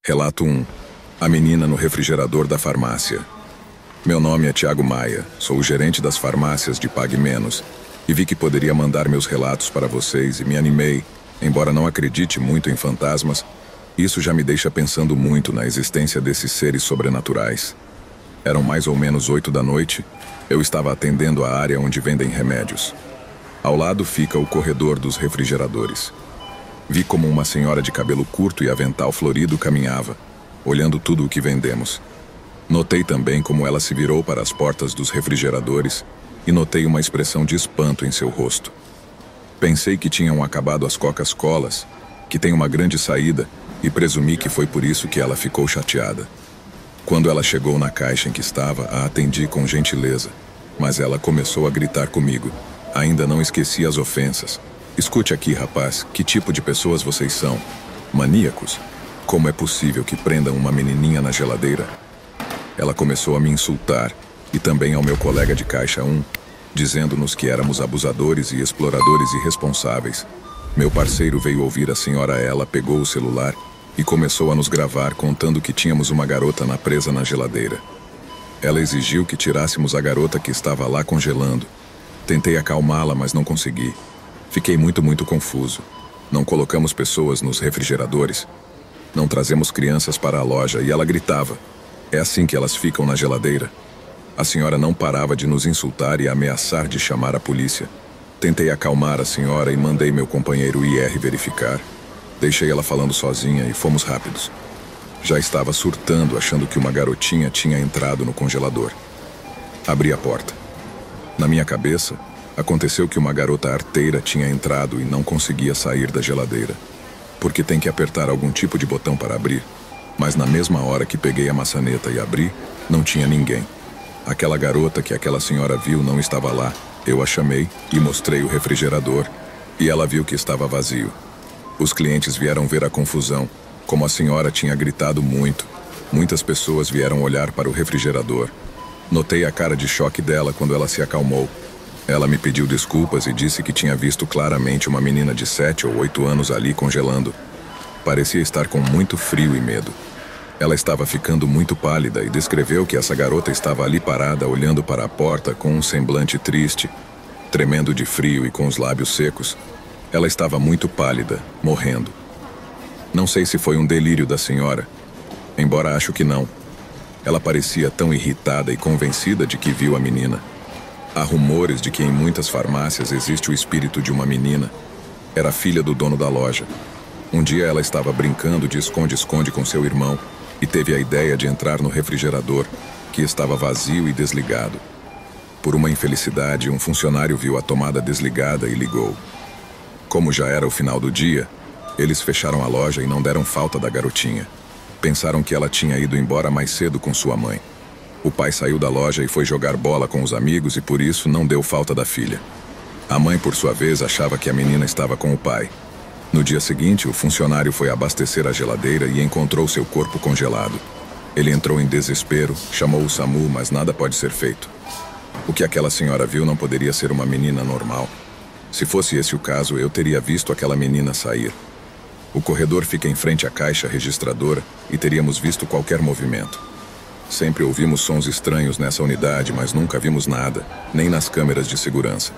Relato 1. A menina no refrigerador da farmácia. Meu nome é Thiago Maia, sou o gerente das farmácias de Pague Menos e vi que poderia mandar meus relatos para vocês e me animei, embora não acredite muito em fantasmas, isso já me deixa pensando muito na existência desses seres sobrenaturais. Eram mais ou menos 8 da noite, eu estava atendendo a área onde vendem remédios. Ao lado fica o corredor dos refrigeradores. Vi como uma senhora de cabelo curto e avental florido caminhava, olhando tudo o que vendemos. Notei também como ela se virou para as portas dos refrigeradores e notei uma expressão de espanto em seu rosto. Pensei que tinham acabado as Coca-Colas, que tem uma grande saída, e presumi que foi por isso que ela ficou chateada. Quando ela chegou na caixa em que estava, a atendi com gentileza, mas ela começou a gritar comigo. Ainda não esqueci as ofensas. Escute aqui, rapaz, que tipo de pessoas vocês são? Maníacos? Como é possível que prendam uma menininha na geladeira? Ela começou a me insultar, e também ao meu colega de caixa 1, dizendo-nos que éramos abusadores e exploradores irresponsáveis. Meu parceiro veio ouvir a senhora, ela pegou o celular e começou a nos gravar contando que tínhamos uma garota presa na geladeira. Ela exigiu que tirássemos a garota que estava lá congelando. Tentei acalmá-la, mas não consegui. Fiquei muito confuso. Não colocamos pessoas nos refrigeradores. Não trazemos crianças para a loja e ela gritava. É assim que elas ficam na geladeira. A senhora não parava de nos insultar e ameaçar de chamar a polícia. Tentei acalmar a senhora e mandei meu companheiro IR verificar. Deixei ela falando sozinha e fomos rápidos. Já estava surtando, achando que uma garotinha tinha entrado no congelador. Abri a porta. Na minha cabeça, aconteceu que uma garota arteira tinha entrado e não conseguia sair da geladeira, porque tem que apertar algum tipo de botão para abrir. Mas na mesma hora que peguei a maçaneta e abri, não tinha ninguém. Aquela garota que aquela senhora viu não estava lá. Eu a chamei e mostrei o refrigerador, e ela viu que estava vazio. Os clientes vieram ver a confusão, como a senhora tinha gritado muito. Muitas pessoas vieram olhar para o refrigerador. Notei a cara de choque dela quando ela se acalmou. Ela me pediu desculpas e disse que tinha visto claramente uma menina de 7 ou 8 anos ali congelando. Parecia estar com muito frio e medo. Ela estava ficando muito pálida e descreveu que essa garota estava ali parada olhando para a porta com um semblante triste, tremendo de frio e com os lábios secos. Ela estava muito pálida, morrendo. Não sei se foi um delírio da senhora, embora acho que não. Ela parecia tão irritada e convencida de que viu a menina. Há rumores de que em muitas farmácias existe o espírito de uma menina. Era filha do dono da loja. Um dia ela estava brincando de esconde-esconde com seu irmão e teve a ideia de entrar no refrigerador, que estava vazio e desligado. Por uma infelicidade, um funcionário viu a tomada desligada e ligou. Como já era o final do dia, eles fecharam a loja e não deram falta da garotinha. Pensaram que ela tinha ido embora mais cedo com sua mãe. O pai saiu da loja e foi jogar bola com os amigos e por isso não deu falta da filha. A mãe, por sua vez, achava que a menina estava com o pai. No dia seguinte, o funcionário foi abastecer a geladeira e encontrou seu corpo congelado. Ele entrou em desespero, chamou o SAMU, mas nada pode ser feito. O que aquela senhora viu não poderia ser uma menina normal. Se fosse esse o caso, eu teria visto aquela menina sair. O corredor fica em frente à caixa registradora e teríamos visto qualquer movimento. Sempre ouvimos sons estranhos nessa unidade, mas nunca vimos nada, nem nas câmeras de segurança.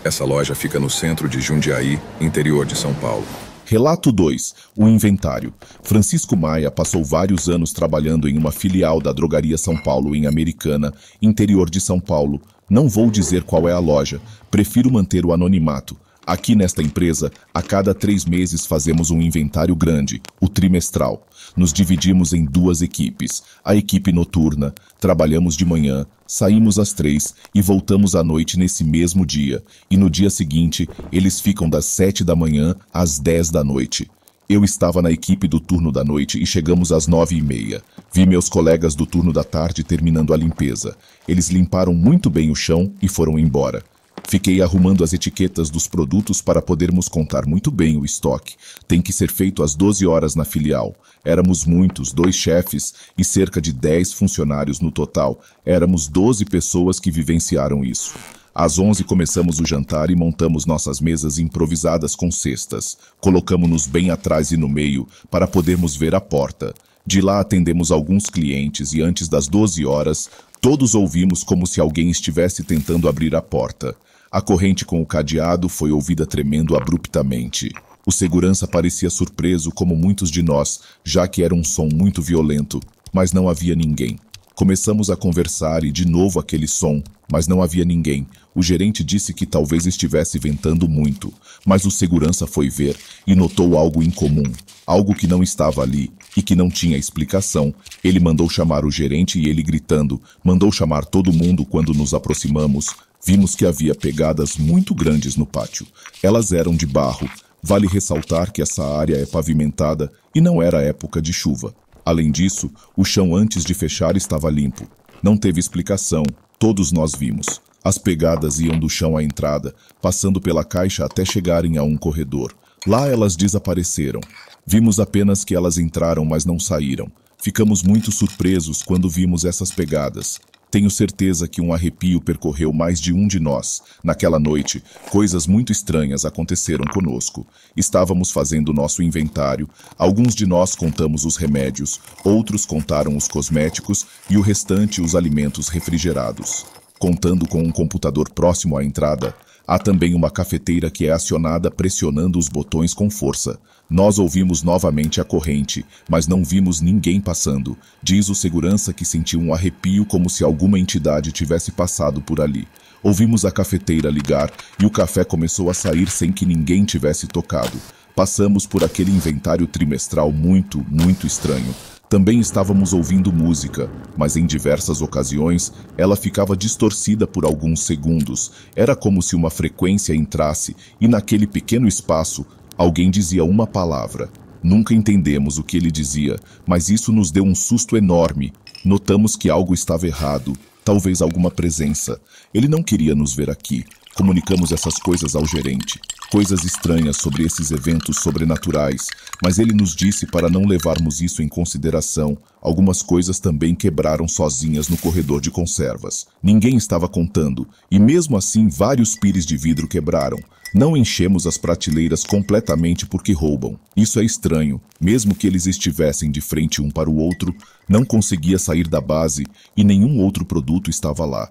Essa loja fica no centro de Jundiaí, interior de São Paulo. Relato 2. O inventário. Francisco Maia passou vários anos trabalhando em uma filial da Drogaria São Paulo em Americana, interior de São Paulo. Não vou dizer qual é a loja, prefiro manter o anonimato. Aqui nesta empresa, a cada 3 meses fazemos um inventário grande, o trimestral. Nos dividimos em 2 equipes. A equipe noturna, trabalhamos de manhã, saímos às 3 e voltamos à noite nesse mesmo dia. E no dia seguinte, eles ficam das 7 da manhã às 10 da noite. Eu estava na equipe do turno da noite e chegamos às 9h30. Vi meus colegas do turno da tarde terminando a limpeza. Eles limparam muito bem o chão e foram embora. Fiquei arrumando as etiquetas dos produtos para podermos contar muito bem o estoque. Tem que ser feito às 12 horas na filial. Éramos muitos, 2 chefes e cerca de 10 funcionários no total. Éramos 12 pessoas que vivenciaram isso. Às 11 começamos o jantar e montamos nossas mesas improvisadas com cestas. Colocamos-nos bem atrás e no meio para podermos ver a porta. De lá atendemos alguns clientes e antes das 12 horas, todos ouvimos como se alguém estivesse tentando abrir a porta. A corrente com o cadeado foi ouvida tremendo abruptamente. O segurança parecia surpreso como muitos de nós, já que era um som muito violento, mas não havia ninguém. Começamos a conversar e de novo aquele som, mas não havia ninguém. O gerente disse que talvez estivesse ventando muito, mas o segurança foi ver e notou algo incomum, algo que não estava ali e que não tinha explicação. Ele mandou chamar o gerente e ele gritando, mandou chamar todo mundo. Quando nos aproximamos, vimos que havia pegadas muito grandes no pátio. Elas eram de barro. Vale ressaltar que essa área é pavimentada e não era época de chuva. Além disso, o chão antes de fechar estava limpo. Não teve explicação, todos nós vimos. As pegadas iam do chão à entrada, passando pela caixa até chegarem a um corredor. Lá elas desapareceram. Vimos apenas que elas entraram, mas não saíram. Ficamos muito surpresos quando vimos essas pegadas. Tenho certeza que um arrepio percorreu mais de um de nós. Naquela noite, coisas muito estranhas aconteceram conosco. Estávamos fazendo nosso inventário. Alguns de nós contamos os remédios, outros contaram os cosméticos e o restante os alimentos refrigerados. Contando com um computador próximo à entrada, há também uma cafeteira que é acionada pressionando os botões com força. Nós ouvimos novamente a corrente, mas não vimos ninguém passando. Diz o segurança que sentiu um arrepio como se alguma entidade tivesse passado por ali. Ouvimos a cafeteira ligar e o café começou a sair sem que ninguém tivesse tocado. Passamos por aquele inventário trimestral muito estranho. Também estávamos ouvindo música, mas em diversas ocasiões ela ficava distorcida por alguns segundos. Era como se uma frequência entrasse e naquele pequeno espaço alguém dizia uma palavra. Nunca entendemos o que ele dizia, mas isso nos deu um susto enorme. Notamos que algo estava errado, talvez alguma presença. Ele não queria nos ver aqui. Comunicamos essas coisas ao gerente. Coisas estranhas sobre esses eventos sobrenaturais, mas ele nos disse para não levarmos isso em consideração. Algumas coisas também quebraram sozinhas no corredor de conservas. Ninguém estava contando, e mesmo assim vários pires de vidro quebraram. Não enchemos as prateleiras completamente porque roubam. Isso é estranho. Mesmo que eles estivessem de frente um para o outro, não conseguia sair da base e nenhum outro produto estava lá.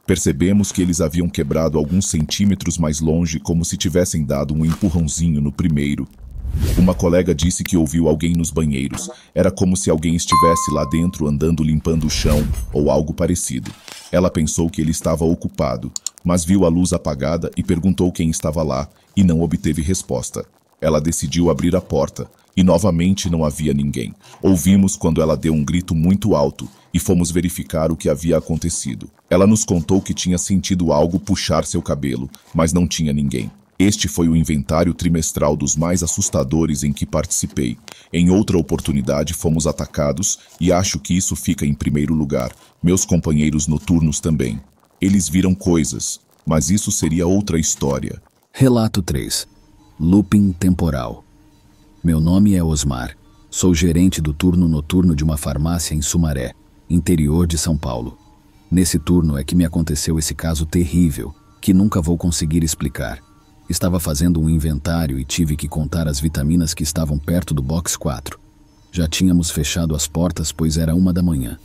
Percebemos que eles haviam quebrado alguns centímetros mais longe, como se tivessem dado um empurrãozinho no primeiro. Uma colega disse que ouviu alguém nos banheiros. Era como se alguém estivesse lá dentro andando limpando o chão ou algo parecido. Ela pensou que ele estava ocupado, mas viu a luz apagada e perguntou quem estava lá e não obteve resposta. Ela decidiu abrir a porta e novamente não havia ninguém. Ouvimos quando ela deu um grito muito alto e fomos verificar o que havia acontecido. Ela nos contou que tinha sentido algo puxar seu cabelo, mas não tinha ninguém. Este foi o inventário trimestral dos mais assustadores em que participei. Em outra oportunidade fomos atacados e acho que isso fica em primeiro lugar. Meus companheiros noturnos também. Eles viram coisas, mas isso seria outra história. Relato 3. Looping temporal. Meu nome é Osmar. Sou gerente do turno noturno de uma farmácia em Sumaré, interior de São Paulo. Nesse turno é que me aconteceu esse caso terrível, que nunca vou conseguir explicar. Estava fazendo um inventário e tive que contar as vitaminas que estavam perto do box 4. Já tínhamos fechado as portas, pois era 1h.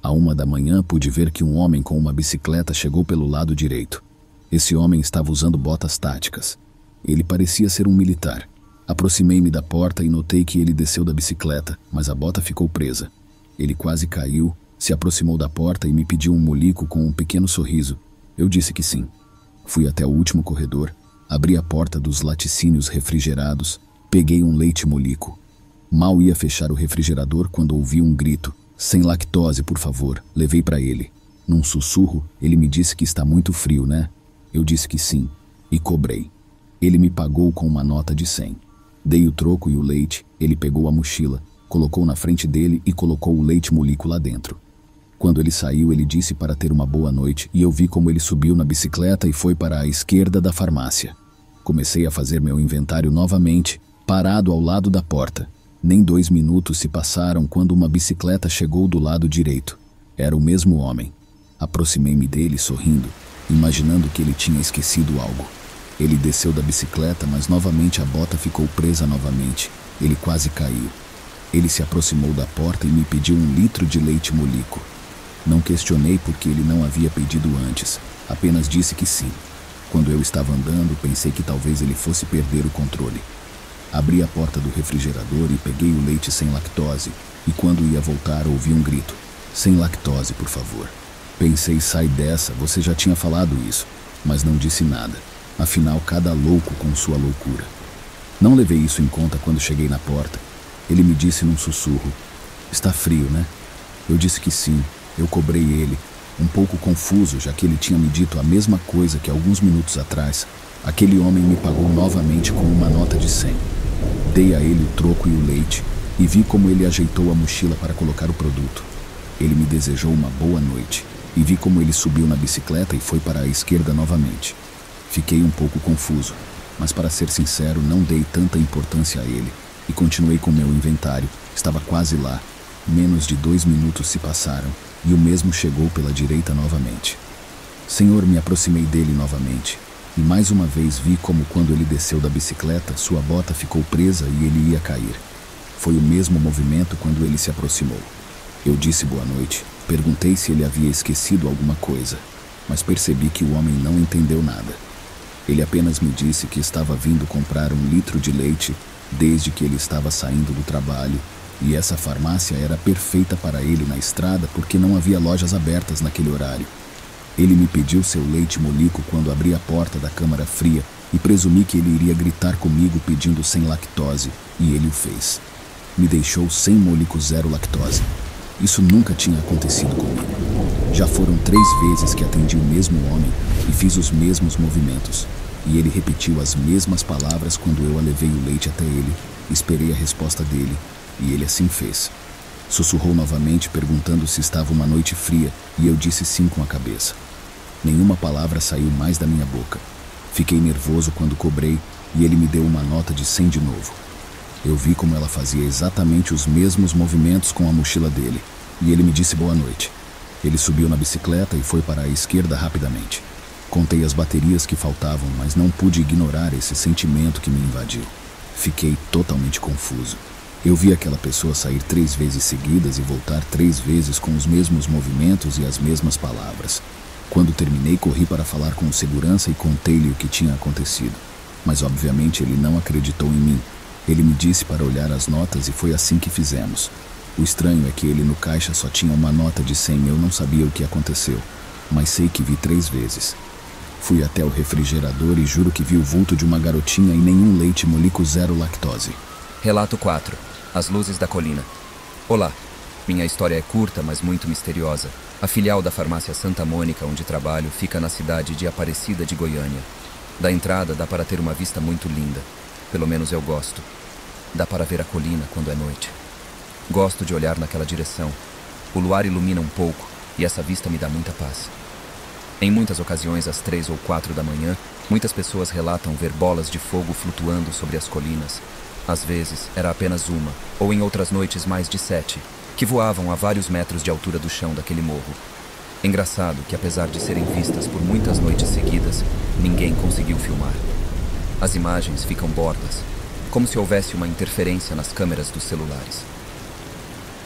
À 1h pude ver que um homem com uma bicicleta chegou pelo lado direito. Esse homem estava usando botas táticas. Ele parecia ser um militar. Aproximei-me da porta e notei que ele desceu da bicicleta, mas a bota ficou presa. Ele quase caiu, se aproximou da porta e me pediu um molico com um pequeno sorriso. Eu disse que sim. Fui até o último corredor, abri a porta dos laticínios refrigerados, peguei um leite molico. Mal ia fechar o refrigerador quando ouvi um grito. Sem lactose, por favor. Levei para ele. Num sussurro, ele me disse que está muito frio, né? Eu disse que sim, e cobrei. Ele me pagou com uma nota de 100. Dei o troco e o leite, ele pegou a mochila, colocou na frente dele e colocou o leite molico lá dentro. Quando ele saiu, ele disse para ter uma boa noite e eu vi como ele subiu na bicicleta e foi para a esquerda da farmácia. Comecei a fazer meu inventário novamente, parado ao lado da porta. Nem 2 minutos se passaram quando uma bicicleta chegou do lado direito. Era o mesmo homem. Aproximei-me dele sorrindo. imaginando que ele tinha esquecido algo. Ele desceu da bicicleta, mas novamente a bota ficou presa novamente. Ele quase caiu. Ele se aproximou da porta e me pediu 1 litro de leite molico. Não questionei porque ele não havia pedido antes, apenas disse que sim. Quando eu estava andando, pensei que talvez ele fosse perder o controle. Abri a porta do refrigerador e peguei o leite sem lactose, e quando ia voltar ouvi um grito: "Sem lactose, por favor." Pensei: sai dessa, você já tinha falado isso, mas não disse nada. Afinal, cada louco com sua loucura. Não levei isso em conta quando cheguei na porta. Ele me disse num sussurro: "Está frio, né?" Eu disse que sim. Eu cobrei ele, um pouco confuso, já que ele tinha me dito a mesma coisa que alguns minutos atrás. Aquele homem me pagou novamente com uma nota de 100. Dei a ele o troco e o leite, e vi como ele ajeitou a mochila para colocar o produto. Ele me desejou uma boa noite, e vi como ele subiu na bicicleta e foi para a esquerda novamente. Fiquei um pouco confuso, mas para ser sincero, não dei tanta importância a ele, e continuei com meu inventário. Estava quase lá. Menos de 2 minutos se passaram, e o mesmo chegou pela direita novamente. Senhor, me aproximei dele novamente, e mais uma vez vi como quando ele desceu da bicicleta, sua bota ficou presa e ele ia cair. Foi o mesmo movimento quando ele se aproximou. Eu disse boa noite, perguntei se ele havia esquecido alguma coisa, mas percebi que o homem não entendeu nada. Ele apenas me disse que estava vindo comprar 1 litro de leite desde que ele estava saindo do trabalho, e essa farmácia era perfeita para ele na estrada porque não havia lojas abertas naquele horário. Ele me pediu seu leite molico quando abri a porta da câmara fria e presumi que ele iria gritar comigo pedindo sem lactose, e ele o fez. Me deixou sem molico 0 lactose. Isso nunca tinha acontecido comigo. Já foram 3 vezes que atendi o mesmo homem e fiz os mesmos movimentos, e ele repetiu as mesmas palavras quando eu levei o leite até ele. Esperei a resposta dele, e ele assim fez. Sussurrou novamente perguntando se estava uma noite fria, e eu disse sim com a cabeça. Nenhuma palavra saiu mais da minha boca. Fiquei nervoso quando cobrei, e ele me deu uma nota de 100 de novo. Eu vi como ela fazia exatamente os mesmos movimentos com a mochila dele, e ele me disse boa noite. Ele subiu na bicicleta e foi para a esquerda rapidamente. Contei as baterias que faltavam, mas não pude ignorar esse sentimento que me invadiu. Fiquei totalmente confuso. Eu vi aquela pessoa sair 3 vezes seguidas e voltar 3 vezes com os mesmos movimentos e as mesmas palavras. Quando terminei, corri para falar com o segurança e contei-lhe o que tinha acontecido. Mas obviamente ele não acreditou em mim. Ele me disse para olhar as notas e foi assim que fizemos. O estranho é que ele no caixa só tinha uma nota de 100. Eu não sabia o que aconteceu, mas sei que vi 3 vezes. Fui até o refrigerador e juro que vi o vulto de uma garotinha e nenhum leite molico 0 lactose. Relato 4. As luzes da colina. Olá. Minha história é curta, mas muito misteriosa. A filial da farmácia Santa Mônica, onde trabalho, fica na cidade de Aparecida de Goiânia. Da entrada dá para ter uma vista muito linda. Pelo menos eu gosto. Dá para ver a colina quando é noite. Gosto de olhar naquela direção. O luar ilumina um pouco e essa vista me dá muita paz. Em muitas ocasiões, às 3 ou 4 da manhã, muitas pessoas relatam ver bolas de fogo flutuando sobre as colinas. Às vezes, era apenas uma, ou em outras noites mais de 7, que voavam a vários metros de altura do chão daquele morro. Engraçado que, apesar de serem vistas por muitas noites seguidas, ninguém conseguiu filmar. As imagens ficam bordas, como se houvesse uma interferência nas câmeras dos celulares.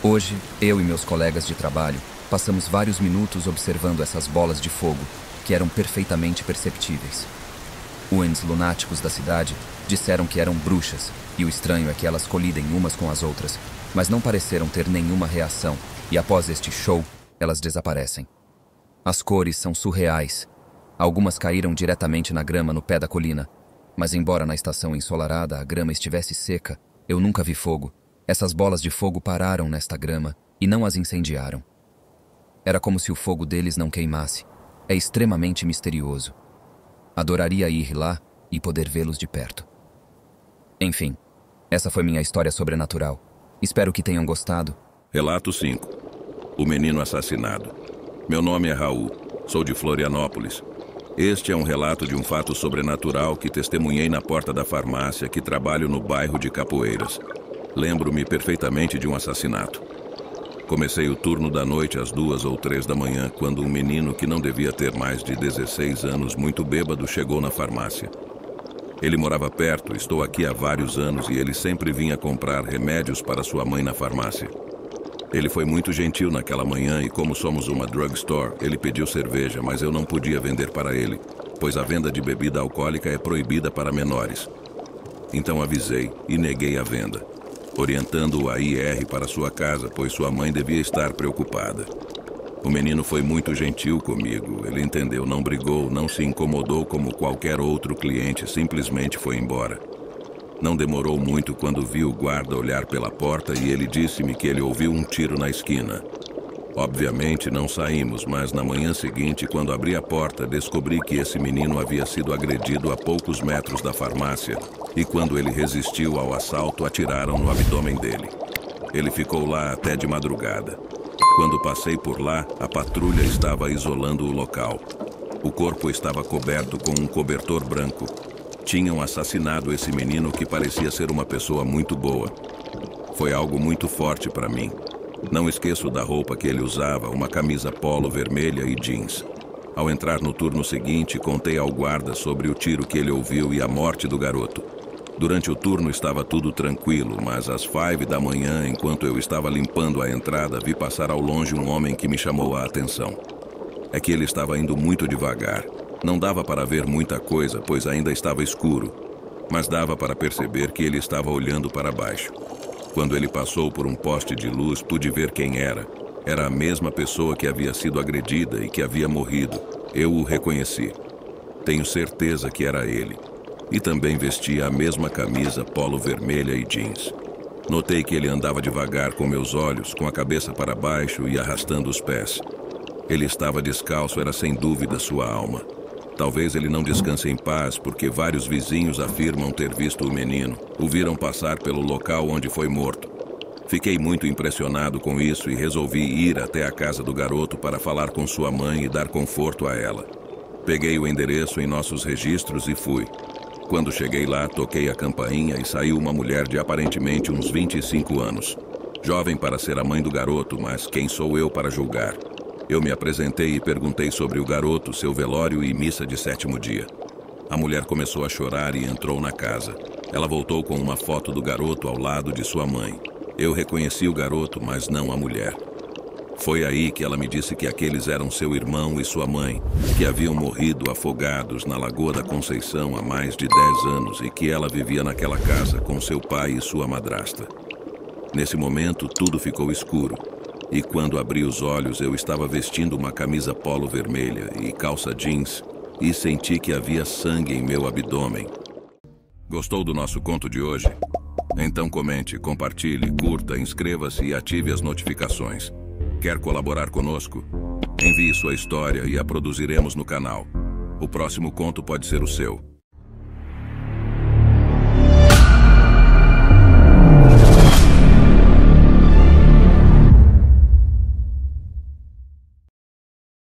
Hoje, eu e meus colegas de trabalho passamos vários minutos observando essas bolas de fogo, que eram perfeitamente perceptíveis. Os lunáticos da cidade disseram que eram bruxas, e o estranho é que elas colidem umas com as outras, mas não pareceram ter nenhuma reação, e após este show, elas desaparecem. As cores são surreais. Algumas caíram diretamente na grama no pé da colina, mas embora na estação ensolarada a grama estivesse seca, eu nunca vi fogo. Essas bolas de fogo pararam nesta grama e não as incendiaram. Era como se o fogo deles não queimasse. É extremamente misterioso. Adoraria ir lá e poder vê-los de perto. Enfim, essa foi minha história sobrenatural. Espero que tenham gostado. Relato 5. O menino assassinado. Meu nome é Raul. Sou de Florianópolis. Este é um relato de um fato sobrenatural que testemunhei na porta da farmácia que trabalho no bairro de Capoeiras. Lembro-me perfeitamente de um assassinato. Comecei o turno da noite às 2 ou 3 da manhã, quando um menino que não devia ter mais de 16 anos, muito bêbado, chegou na farmácia. Ele morava perto, estou aqui há vários anos, e ele sempre vinha comprar remédios para sua mãe na farmácia. Ele foi muito gentil naquela manhã e, como somos uma drugstore, ele pediu cerveja, mas eu não podia vender para ele, pois a venda de bebida alcoólica é proibida para menores. Então avisei e neguei a venda, orientando-o a ir para sua casa, pois sua mãe devia estar preocupada. O menino foi muito gentil comigo, ele entendeu, não brigou, não se incomodou como qualquer outro cliente, simplesmente foi embora. Não demorou muito quando vi o guarda olhar pela porta e ele disse-me que ele ouviu um tiro na esquina. Obviamente não saímos, mas na manhã seguinte, quando abri a porta, descobri que esse menino havia sido agredido a poucos metros da farmácia e quando ele resistiu ao assalto, atiraram no abdômen dele. Ele ficou lá até de madrugada. Quando passei por lá, a patrulha estava isolando o local. O corpo estava coberto com um cobertor branco. Tinham assassinado esse menino que parecia ser uma pessoa muito boa. Foi algo muito forte para mim. Não esqueço da roupa que ele usava, uma camisa polo vermelha e jeans. Ao entrar no turno seguinte, contei ao guarda sobre o tiro que ele ouviu e a morte do garoto. Durante o turno estava tudo tranquilo, mas às 5 da manhã, enquanto eu estava limpando a entrada, vi passar ao longe um homem que me chamou a atenção. É que ele estava indo muito devagar. Não dava para ver muita coisa, pois ainda estava escuro, mas dava para perceber que ele estava olhando para baixo. Quando ele passou por um poste de luz, pude ver quem era. Era a mesma pessoa que havia sido agredida e que havia morrido. Eu o reconheci. Tenho certeza que era ele. E também vestia a mesma camisa polo vermelha e jeans. Notei que ele andava devagar com meus olhos, com a cabeça para baixo e arrastando os pés. Ele estava descalço, era sem dúvida sua alma. Talvez ele não descanse em paz, porque vários vizinhos afirmam ter visto o menino. O viram passar pelo local onde foi morto. Fiquei muito impressionado com isso e resolvi ir até a casa do garoto para falar com sua mãe e dar conforto a ela. Peguei o endereço em nossos registros e fui. Quando cheguei lá, toquei a campainha e saiu uma mulher de aparentemente uns 25 anos. Jovem para ser a mãe do garoto, mas quem sou eu para julgar? Eu me apresentei e perguntei sobre o garoto, seu velório e missa de 7º dia. A mulher começou a chorar e entrou na casa. Ela voltou com uma foto do garoto ao lado de sua mãe. Eu reconheci o garoto, mas não a mulher. Foi aí que ela me disse que aqueles eram seu irmão e sua mãe, que haviam morrido afogados na Lagoa da Conceição há mais de 10 anos e que ela vivia naquela casa com seu pai e sua madrasta. Nesse momento, tudo ficou escuro. E quando abri os olhos, eu estava vestindo uma camisa polo vermelha e calça jeans e senti que havia sangue em meu abdômen. Gostou do nosso conto de hoje? Então comente, compartilhe, curta, inscreva-se e ative as notificações. Quer colaborar conosco? Envie sua história e a produziremos no canal. O próximo conto pode ser o seu.